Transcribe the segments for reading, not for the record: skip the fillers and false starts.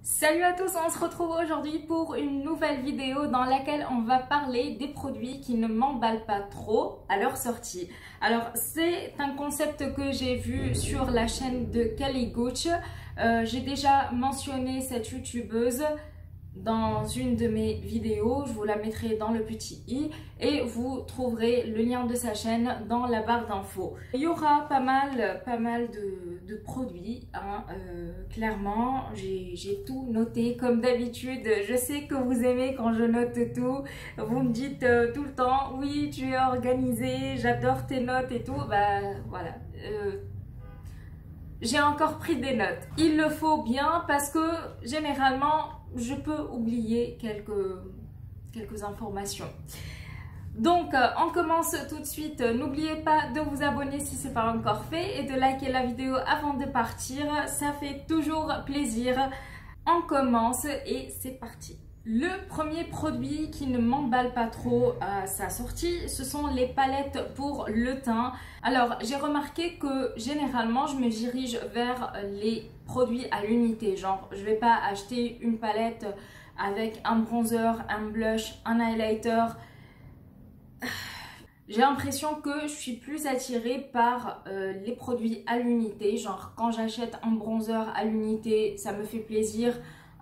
Salut à tous, on se retrouve aujourd'hui pour une nouvelle vidéo dans laquelle on va parler des produits qui ne m'emballent pas trop à leur sortie. Alors c'est un concept que j'ai vu sur la chaîne de Kelly Gooch. J'ai déjà mentionné cette youtubeuse dans une de mes vidéos, je vous la mettrai dans le petit i et vous trouverez le lien de sa chaîne dans la barre d'infos. Il y aura pas mal de produits, hein, clairement j'ai tout noté comme d'habitude. Je sais que vous aimez quand je note tout, vous me dites tout le temps oui tu es organisée, j'adore tes notes et tout, bah voilà. J'ai encore pris des notes. Il le faut bien parce que généralement, je peux oublier quelques informations. Donc, on commence tout de suite. N'oubliez pas de vous abonner si ce n'est pas encore fait et de liker la vidéo avant de partir. Ça fait toujours plaisir. On commence et c'est parti. Le premier produit qui ne m'emballe pas trop à sa sortie, ce sont les palettes pour le teint. Alors, j'ai remarqué que généralement, je me dirige vers les produits à l'unité. Genre, je ne vais pas acheter une palette avec un bronzer, un blush, un highlighter. J'ai l'impression que je suis plus attirée par les produits à l'unité. Genre, quand j'achète un bronzer à l'unité, ça me fait plaisir.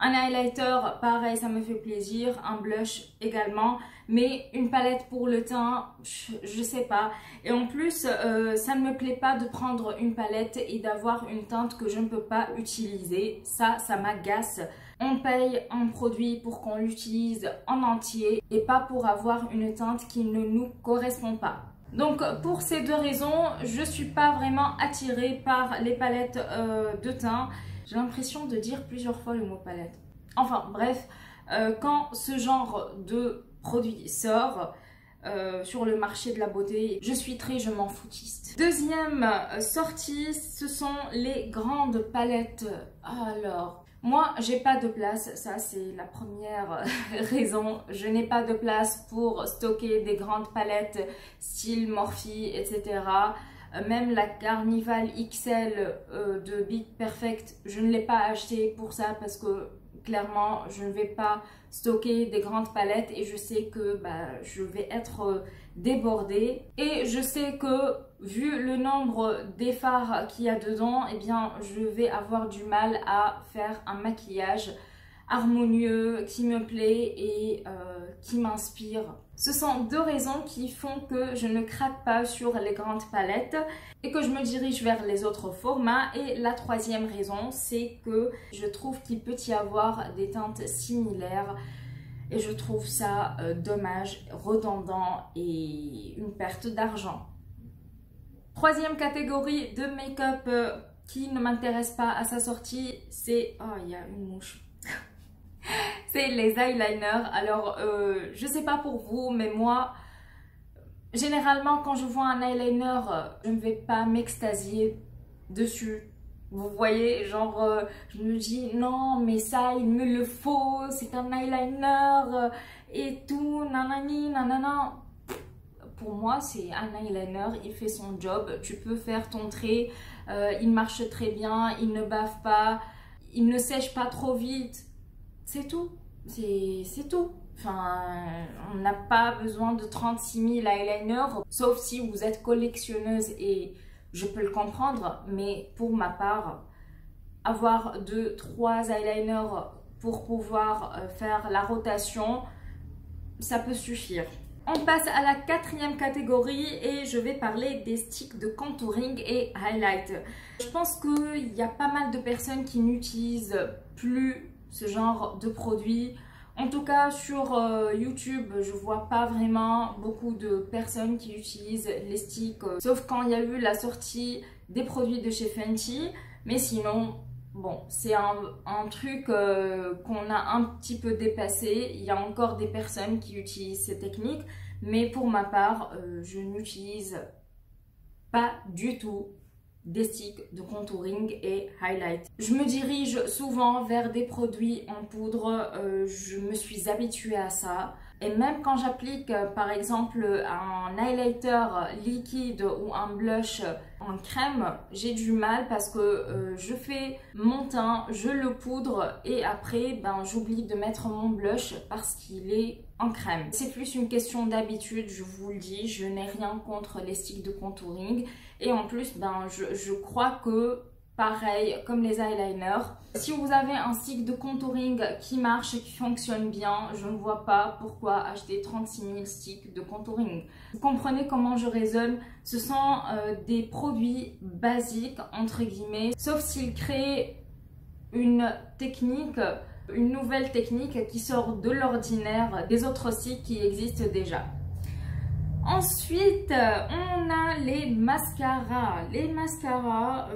Un highlighter, pareil, ça me fait plaisir. Un blush également. Mais une palette pour le teint, je sais pas. Et en plus, ça ne me plaît pas de prendre une palette et d'avoir une teinte que je ne peux pas utiliser. Ça m'agace. On paye un produit pour qu'on l'utilise en entier et pas pour avoir une teinte qui ne nous correspond pas. Donc pour ces deux raisons, je ne suis pas vraiment attirée par les palettes de teint. J'ai l'impression de dire plusieurs fois le mot palette. Enfin bref, quand ce genre de produit sort sur le marché de la beauté, je m'en foutiste. Deuxième sortie, ce sont les grandes palettes. Alors, moi, j'ai pas de place, ça c'est la première raison. Je n'ai pas de place pour stocker des grandes palettes style Morphe, etc. Même la Carnival XL de Be Perfect, je ne l'ai pas acheté pour ça parce que clairement, je ne vais pas stocker des grandes palettes et je sais que je vais être débordée. Et je sais que vu le nombre d'effards qu'il y a dedans, eh bien, je vais avoir du mal à faire un maquillage harmonieux, qui me plaît et qui m'inspire. Ce sont deux raisons qui font que je ne craque pas sur les grandes palettes et que je me dirige vers les autres formats. Et la troisième raison, c'est que je trouve qu'il peut y avoir des teintes similaires et je trouve ça dommage, redondant et une perte d'argent. Troisième catégorie de make-up qui ne m'intéresse pas à sa sortie, c'est... Oh, il y a une mouche. C'est les eyeliners. Alors, je sais pas pour vous, mais moi, généralement, quand je vois un eyeliner, je ne vais pas m'extasier dessus. Vous voyez, genre, je me dis, non, mais ça, il me le faut, c'est un eyeliner et tout, nanani, nanana. Pour moi, c'est un eyeliner, il fait son job. Tu peux faire ton trait, il marche très bien, il ne bave pas, il ne sèche pas trop vite. C'est tout, c'est tout. Enfin, on n'a pas besoin de 36 000 eyeliners, sauf si vous êtes collectionneuse et je peux le comprendre, mais pour ma part, avoir 2-3 eyeliners pour pouvoir faire la rotation, ça peut suffire. On passe à la quatrième catégorie et je vais parler des sticks de contouring et highlight. Je pense qu'il y a pas mal de personnes qui n'utilisent plus ce genre de produits. En tout cas sur YouTube, je vois pas vraiment beaucoup de personnes qui utilisent les sticks, sauf quand il y a eu la sortie des produits de chez Fenty. Mais sinon, bon, c'est un truc qu'on a un petit peu dépassé. Il y a encore des personnes qui utilisent ces techniques, mais pour ma part, je n'utilise pas du tout des sticks de contouring et highlight. Je me dirige souvent vers des produits en poudre, je me suis habituée à ça. Et même quand j'applique par exemple un highlighter liquide ou un blush en crème, j'ai du mal parce que je fais mon teint, je le poudre et après j'oublie de mettre mon blush parce qu'il est en crème. C'est plus une question d'habitude, je vous le dis, je n'ai rien contre les sticks de contouring et en plus je crois que pareil comme les eyeliners, si vous avez un stick de contouring qui marche et qui fonctionne bien, je ne vois pas pourquoi acheter 36 000 sticks de contouring. Vous comprenez comment je raisonne? Ce sont des produits basiques entre guillemets, sauf s'ils créent une technique, une nouvelle technique qui sort de l'ordinaire des autres sticks qui existent déjà. Ensuite, on a les mascaras. Les mascaras,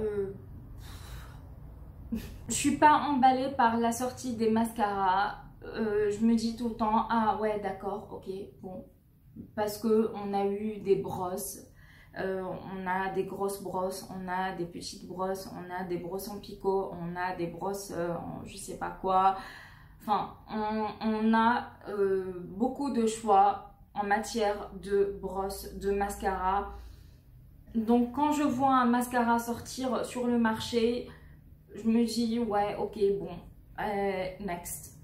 je suis pas emballée par la sortie des mascaras. Je me dis tout le temps, ah ouais d'accord, ok, bon, parce que on a eu des brosses, on a des grosses brosses, on a des petites brosses, on a des brosses en picot, on a des brosses en je sais pas quoi. Enfin, on a beaucoup de choix en matière de brosses, de mascara. Donc quand je vois un mascara sortir sur le marché, je me dis ouais ok bon next.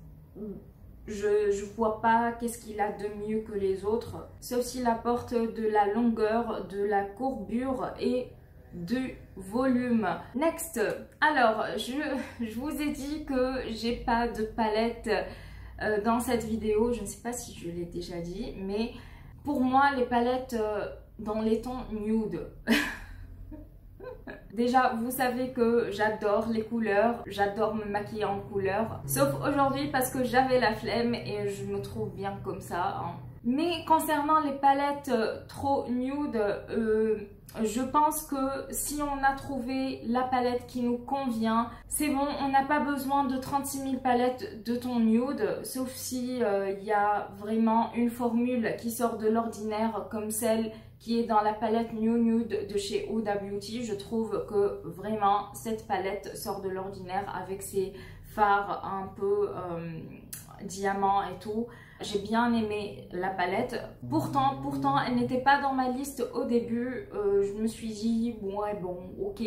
Je vois pas qu'est-ce qu'il a de mieux que les autres, sauf s'il apporte de la longueur, de la courbure et du volume. Next, alors je vous ai dit que j'ai pas de palette dans cette vidéo, je ne sais pas si je l'ai déjà dit, mais pour moi les palettes dans les tons nude déjà, vous savez que j'adore les couleurs, j'adore me maquiller en couleurs. Sauf aujourd'hui parce que j'avais la flemme et je me trouve bien comme ça. Hein. Mais concernant les palettes trop nude, je pense que si on a trouvé la palette qui nous convient, c'est bon, on n'a pas besoin de 36 000 palettes de ton nude, sauf si y a vraiment une formule qui sort de l'ordinaire comme celle qui est dans la palette New Nude de chez Huda Beauty. Je trouve que vraiment cette palette sort de l'ordinaire avec ses fards un peu diamant et tout. J'ai bien aimé la palette. Pourtant, elle n'était pas dans ma liste au début. Je me suis dit, ouais, bon, ok.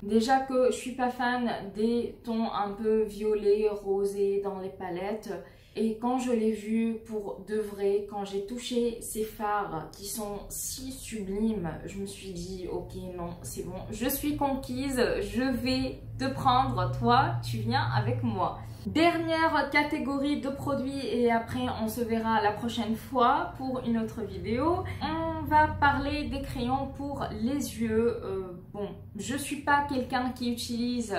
Déjà que je suis pas fan des tons un peu violets, rosés dans les palettes. Et quand je l'ai vu pour de vrai, quand j'ai touché ces fards qui sont si sublimes, je me suis dit, ok, non, c'est bon, je suis conquise, je vais te prendre, toi, tu viens avec moi. Dernière catégorie de produits et après on se verra la prochaine fois pour une autre vidéo. On va parler des crayons pour les yeux. Bon, je suis pas quelqu'un qui utilise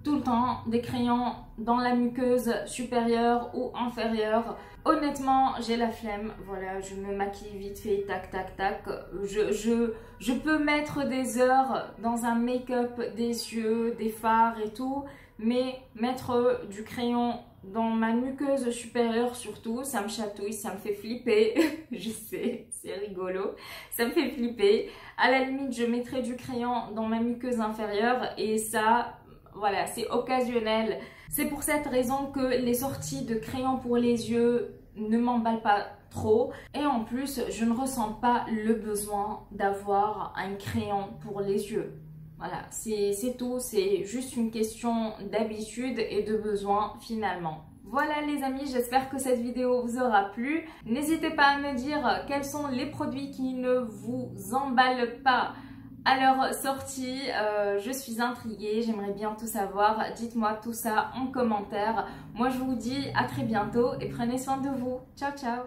tout le temps des crayons dans la muqueuse supérieure ou inférieure. Honnêtement, j'ai la flemme. Voilà, je me maquille vite fait, tac, tac, tac. Je peux mettre des heures dans un make-up des yeux, des fards et tout, mais mettre du crayon dans ma muqueuse supérieure surtout, ça me chatouille, ça me fait flipper. Je sais, c'est rigolo, ça me fait flipper. À la limite, je mettrai du crayon dans ma muqueuse inférieure et ça... Voilà, c'est occasionnel. C'est pour cette raison que les sorties de crayons pour les yeux ne m'emballent pas trop. Et en plus, je ne ressens pas le besoin d'avoir un crayon pour les yeux. Voilà, c'est tout. C'est juste une question d'habitude et de besoin finalement. Voilà les amis, j'espère que cette vidéo vous aura plu. N'hésitez pas à me dire quels sont les produits qui ne vous emballent pas à leur sortie. Je suis intriguée, j'aimerais bien tout savoir. Dites-moi tout ça en commentaire. Moi je vous dis à très bientôt et prenez soin de vous. Ciao ciao.